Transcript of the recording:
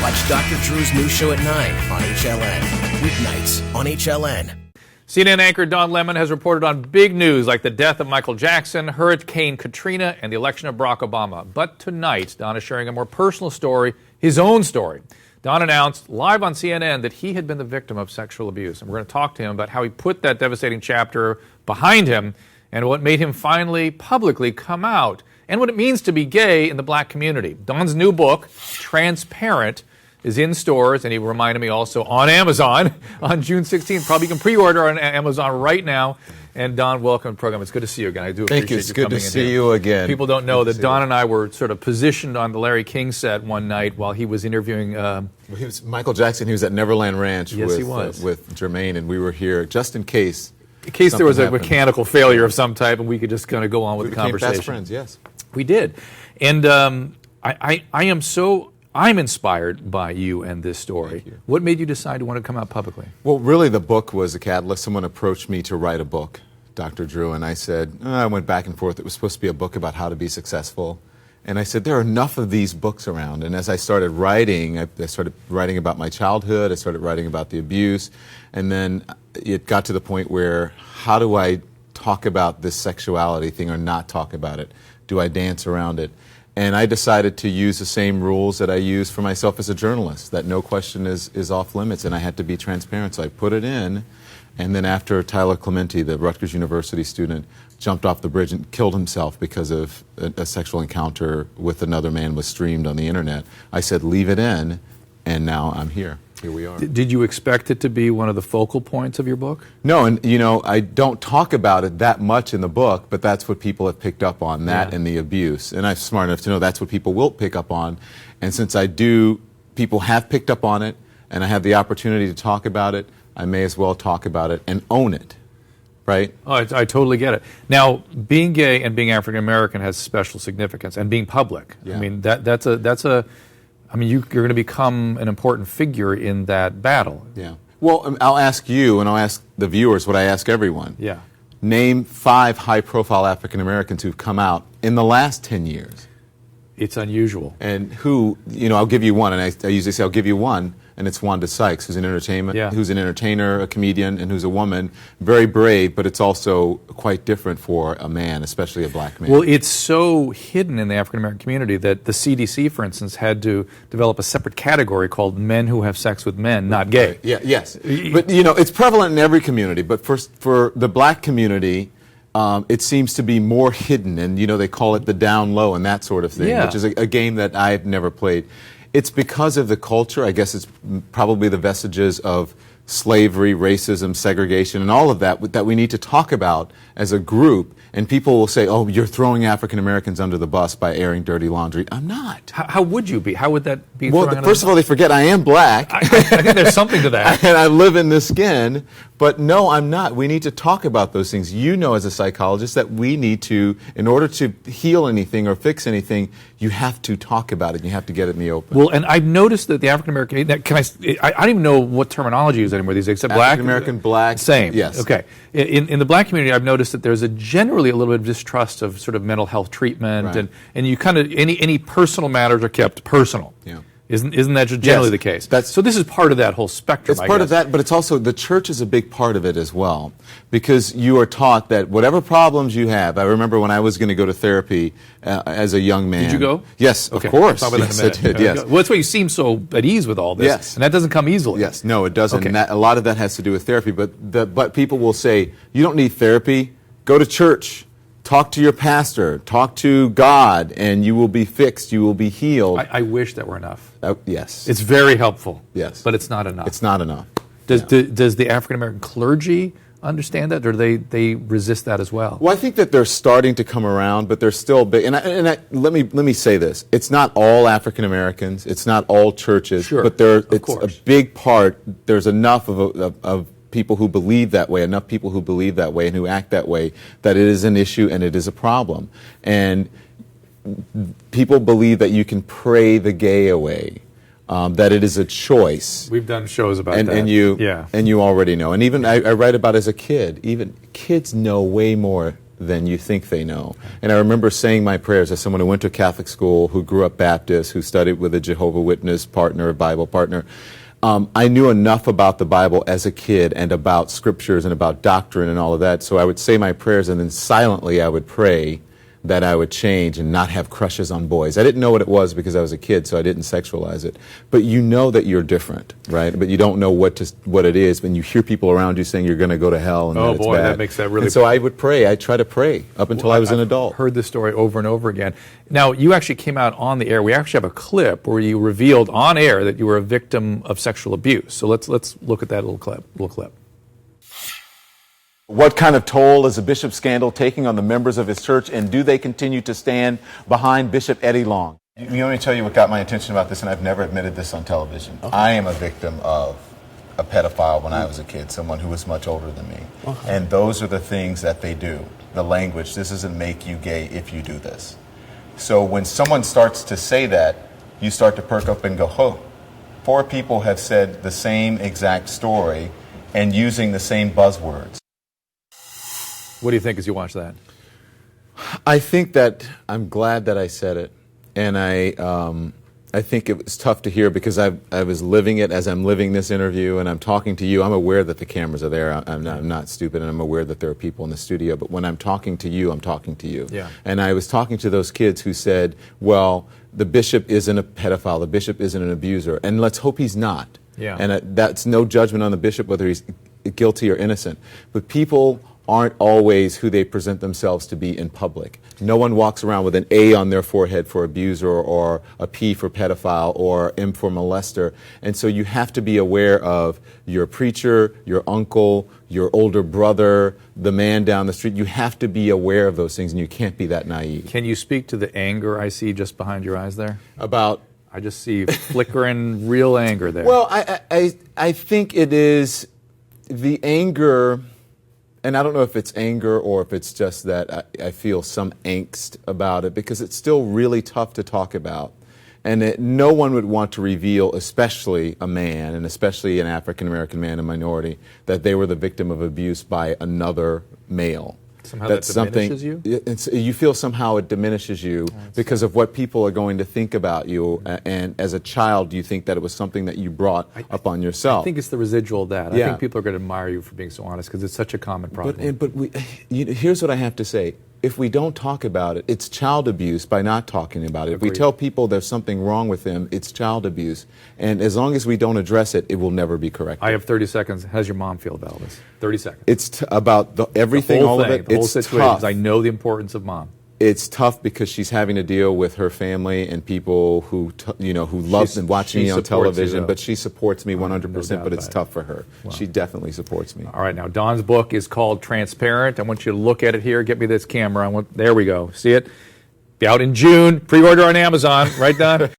Watch Dr. Drew's new show at 9 on HLN. Weeknights on HLN. CNN anchor Don Lemon has reported on big news like the death of Michael Jackson, Hurricane Katrina, and the election of Barack Obama. But tonight, Don is sharing a more personal story, his own story. Don announced live on CNN that he had been the victim of sexual abuse. And we're going to talk to him about how he put that devastating chapter behind him and what made him finally publicly come out and what it means to be gay in the black community. Don's new book, Transparent, is in stores, and he reminded me also on Amazon on June 16th. Probably you can pre-order on Amazon right now. And Don, welcome to the program. It's good to see you again. I do appreciate you coming in. Thank you. It's good to see you again. People don't know that Don and I were sort of positioned on the Larry King set one night while he was interviewing. He was Michael Jackson. He was at Neverland Ranch with Jermaine, and we were here just in case. In case there was a mechanical failure of some type, and we could just kind of go on with the conversation. We became best friends, yes. We did. And I'm inspired by you and this story. What made you decide to want to come out publicly? Well, really, the book was a catalyst. Someone approached me to write a book, Dr. Drew, and I said, I went back and forth. It was supposed to be a book about how to be successful. And I said, there are enough of these books around. And as I started writing, I started writing about my childhood. I started writing about the abuse. And then it got to the point where, how do I talk about this sexuality thing or not talk about it? Do I dance around it? And I decided to use the same rules that I use for myself as a journalist, that no question is off limits, and I had to be transparent. So I put it in, and then after Tyler Clementi, the Rutgers University student, jumped off the bridge and killed himself because of a sexual encounter with another man was streamed on the internet, I said, leave it in, and now I'm here. Here we are. Did you expect it to be one of the focal points of your book? No, and I don't talk about it that much in the book, but that's what people have picked up on, that and the abuse. And I'm smart enough to know that's what people will pick up on. And since people have picked up on it, and I have the opportunity to talk about it, I may as well talk about it and own it, right? Oh, I totally get it. Now, being gay and being African American has special significance, and being public. Yeah. I mean, you're going to become an important figure in that battle. Yeah. Well, I'll ask you, and I'll ask the viewers what I ask everyone. Yeah. Name 5 high-profile African Americans who've come out in the last 10 years. It's unusual. And who, I'll give you one, and I usually say I'll give you one, and it's Wanda Sykes, who's an entertainer, a comedian, and who's a woman. Very brave, but it's also quite different for a man, especially a black man. Well, it's so hidden in the African American community that the CDC, for instance, had to develop a separate category called men who have sex with men, not gay. Yeah, yes. But, it's prevalent in every community, but for the black community, it seems to be more hidden, and they call it the down low and that sort of thing, which is a game that I've never played. It's because of the culture. I guess it's probably the vestiges of slavery, racism, segregation, and all of that we need to talk about as a group. And people will say, oh, you're throwing African Americans under the bus by airing dirty laundry. I'm not. How would you be? How would that be? Well, first of all, they forget I am black. I think there's something to that. And I live in this skin. But no, I'm not. We need to talk about those things. You know, as a psychologist, that we need to, in order to heal anything or fix anything, you have to talk about it. You have to get it in the open. Well, and I've noticed that the African American, I don't even know what terminology is anymore these days. Except black. African American, black. Same. Yes. Okay. In the black community, I've noticed that there's generally a little bit of distrust of sort of mental health treatment, right. and you kind of any personal matters are kept personal. Yeah. Isn't that generally the case? So this is part of that whole spectrum. It's part of that, but it's also the church is a big part of it as well, because you are taught that whatever problems you have. I remember when I was going to go to therapy as a young man. Did you go? Yes, okay. Of course. Talk about yes, that in a minute. I did. Yes. Well, that's why you seem so at ease with all this. Yes. And that doesn't come easily. Yes. No, it doesn't. Okay. And a lot of that has to do with therapy. But people will say, you don't need therapy. Go to church. Talk to your pastor, talk to God, and you will be fixed, you will be healed. I wish that were enough. Yes. It's very helpful. Yes. But it's not enough. It's not enough. Does the African American clergy understand that, or they resist that as well? Well, I think that they're starting to come around, but they're still big. Let me say this: it's not all African Americans, it's not all churches, sure, but it's a big part. There's enough of people who believe that way, enough people who believe that way and who act that way, that it is an issue and it is a problem. And people believe that you can pray the gay away, that it is a choice. We've done shows about that. And you already know. And even I write about as a kid, even kids know way more than you think they know. And I remember saying my prayers as someone who went to Catholic school, who grew up Baptist, who studied with a Jehovah's Witness partner, a Bible partner. I knew enough about the Bible as a kid and about scriptures and about doctrine and all of that, so I would say my prayers and then silently I would pray that I would change and not have crushes on boys. I didn't know what it was because I was a kid, so I didn't sexualize it. But you know that you're different, right? But you don't know what it is when you hear people around you saying you're going to go to hell and that it's bad. That makes that really. And so I would pray. I try to pray up until I was an adult. I've heard this story over and over again. Now, you actually came out on the air. We actually have a clip where you revealed on air that you were a victim of sexual abuse. So let's look at that little clip. What kind of toll is the bishop scandal taking on the members of his church, and do they continue to stand behind Bishop Eddie Long? You want me to tell you what got my attention about this, and I've never admitted this on television. Okay. I am a victim of a pedophile when I was a kid, someone who was much older than me. Okay. And those are the things that they do. The language, this doesn't make you gay if you do this. So when someone starts to say that, you start to perk up and go, oh, 4 people have said the same exact story and using the same buzzwords. What do you think as you watch that? I think that I'm glad that I said it, and I think it was tough to hear because I was living it as I'm living this interview, and I'm talking to you. I'm aware that the cameras are there. I'm not stupid, and I'm aware that there are people in the studio. But when I'm talking to you, I'm talking to you. Yeah. And I was talking to those kids who said, "Well, the bishop isn't a pedophile. The bishop isn't an abuser, and let's hope he's not." Yeah. And that's no judgment on the bishop whether he's guilty or innocent, but people aren't always who they present themselves to be in public. No one walks around with an A on their forehead for abuser or a P for pedophile or M for molester. And so you have to be aware of your preacher, your uncle, your older brother, the man down the street. You have to be aware of those things, and you can't be that naive. Can you speak to the anger I see just behind your eyes there? About? I just see flickering real anger there. Well, I think it is the anger. And I don't know if it's anger or if it's just that I feel some angst about it, because it's still really tough to talk about. And no one would want to reveal, especially a man, and especially an African-American man, a minority, that they were the victim of abuse by another male. Somehow that diminishes you? You feel somehow it diminishes you because of what people are going to think about you. And as a child, you think that it was something that you brought upon yourself. I think it's the residual of that. Yeah. I think people are going to admire you for being so honest because it's such a common problem. But here's what I have to say. If we don't talk about it, it's child abuse by not talking about it. Agreed. If we tell people there's something wrong with them, it's child abuse. And as long as we don't address it, it will never be corrected. I have 30 seconds. How's your mom feel about this? 30 seconds. It's about everything, all of it. The whole it's situation. Tough. I know the importance of mom. It's tough because she's having to deal with her family and people who love and watching me on television. But she supports me 100%. But it's tough for her. Well, she definitely supports me. All right, now Don's book is called Transparent. I want you to look at it here. Get me this camera. There we go. See it? Be out in June. Pre-order on Amazon. Right, Don?